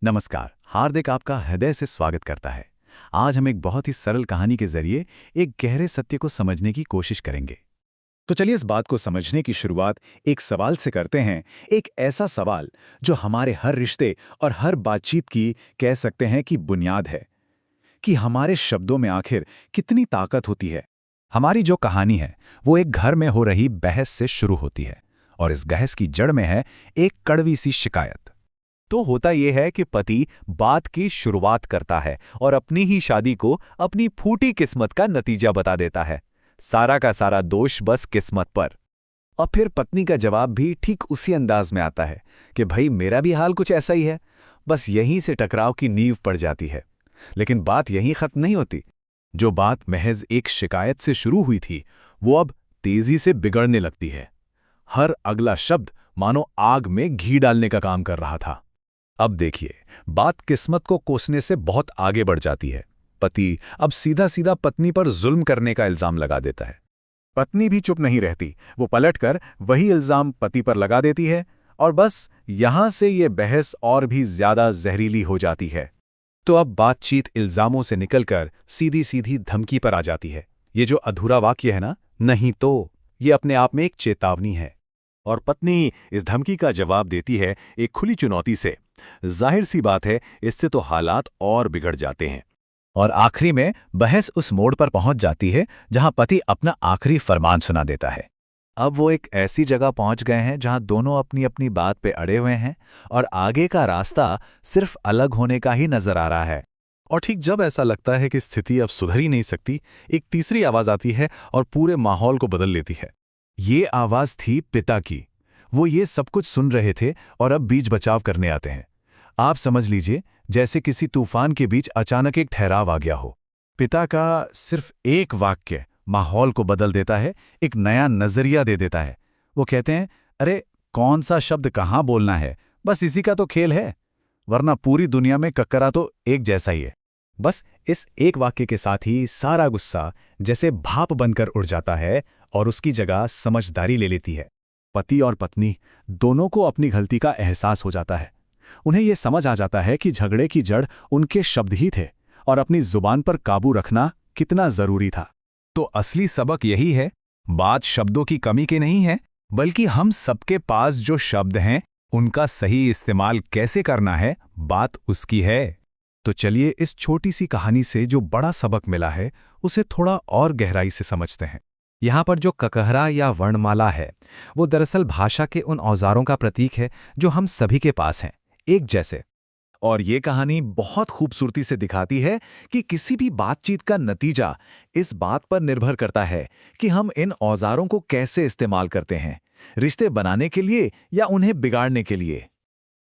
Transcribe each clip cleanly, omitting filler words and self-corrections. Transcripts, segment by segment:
नमस्कार, हार्दिक आपका हृदय से स्वागत करता है। आज हम एक बहुत ही सरल कहानी के जरिए एक गहरे सत्य को समझने की कोशिश करेंगे। तो चलिए इस बात को समझने की शुरुआत एक सवाल से करते हैं। एक ऐसा सवाल जो हमारे हर रिश्ते और हर बातचीत की कह सकते हैं कि बुनियाद है कि हमारे शब्दों में आखिर कितनी ताकत होती है। हमारी जो कहानी है वो एक घर में हो रही बहस से शुरू होती है और इस बहस की जड़ में है एक कड़वी सी शिकायत। तो होता यह है कि पति बात की शुरुआत करता है और अपनी ही शादी को अपनी फूटी किस्मत का नतीजा बता देता है। सारा का सारा दोष बस किस्मत पर। और फिर पत्नी का जवाब भी ठीक उसी अंदाज में आता है कि भाई मेरा भी हाल कुछ ऐसा ही है। बस यहीं से टकराव की नींव पड़ जाती है। लेकिन बात यहीं खत्म नहीं होती। जो बात महज एक शिकायत से शुरू हुई थी वो अब तेजी से बिगड़ने लगती है। हर अगला शब्द मानो आग में घी डालने का काम कर रहा था। अब देखिए, बात किस्मत को कोसने से बहुत आगे बढ़ जाती है। पति अब सीधा सीधा पत्नी पर जुल्म करने का इल्जाम लगा देता है। पत्नी भी चुप नहीं रहती, वो पलटकर वही इल्जाम पति पर लगा देती है और बस यहां से ये बहस और भी ज्यादा जहरीली हो जाती है। तो अब बातचीत इल्जामों से निकलकर सीधी सीधी धमकी पर आ जाती है। ये जो अधूरा वाक्य है ना, नहीं तो, ये अपने आप में एक चेतावनी है। और पत्नी इस धमकी का जवाब देती है एक खुली चुनौती से। जाहिर सी बात है, इससे तो हालात और बिगड़ जाते हैं। और आखिरी में बहस उस मोड़ पर पहुंच जाती है जहां पति अपना आखिरी फरमान सुना देता है। अब वो एक ऐसी जगह पहुंच गए हैं जहां दोनों अपनी अपनी बात पे अड़े हुए हैं और आगे का रास्ता सिर्फ अलग होने का ही नजर आ रहा है। और ठीक जब ऐसा लगता है कि स्थिति अब सुधर ही नहीं सकती, एक तीसरी आवाज आती है और पूरे माहौल को बदल लेती है। ये आवाज थी पिता की। वो ये सब कुछ सुन रहे थे और अब बीच बचाव करने आते हैं। आप समझ लीजिए जैसे किसी तूफान के बीच अचानक एक ठहराव आ गया हो। पिता का सिर्फ एक वाक्य माहौल को बदल देता है, एक नया नजरिया दे देता है। वो कहते हैं, अरे कौन सा शब्द कहाँ बोलना है, बस इसी का तो खेल है, वरना पूरी दुनिया में कक्करा तो एक जैसा ही है। बस इस एक वाक्य के साथ ही सारा गुस्सा जैसे भाप बनकर उड़ जाता है और उसकी जगह समझदारी ले लेती है। पति और पत्नी दोनों को अपनी गलती का एहसास हो जाता है। उन्हें यह समझ आ जाता है कि झगड़े की जड़ उनके शब्द ही थे और अपनी जुबान पर काबू रखना कितना जरूरी था। तो असली सबक यही है, बात शब्दों की कमी के नहीं है, बल्कि हम सबके पास जो शब्द हैं उनका सही इस्तेमाल कैसे करना है, बात उसकी है। तो चलिए इस छोटी सी कहानी से जो बड़ा सबक मिला है उसे थोड़ा और गहराई से समझते हैं। यहाँ पर जो ककहरा या वर्णमाला है वो दरअसल भाषा के उन औजारों का प्रतीक है जो हम सभी के पास हैं, एक जैसे। और ये कहानी बहुत खूबसूरती से दिखाती है कि किसी भी बातचीत का नतीजा इस बात पर निर्भर करता है कि हम इन औजारों को कैसे इस्तेमाल करते हैं, रिश्ते बनाने के लिए या उन्हें बिगाड़ने के लिए।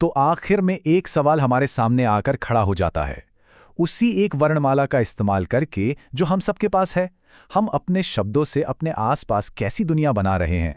तो आखिर में एक सवाल हमारे सामने आकर खड़ा हो जाता है। उसी एक वर्णमाला का इस्तेमाल करके जो हम सबके पास है, हम अपने शब्दों से अपने आसपास कैसी दुनिया बना रहे हैं।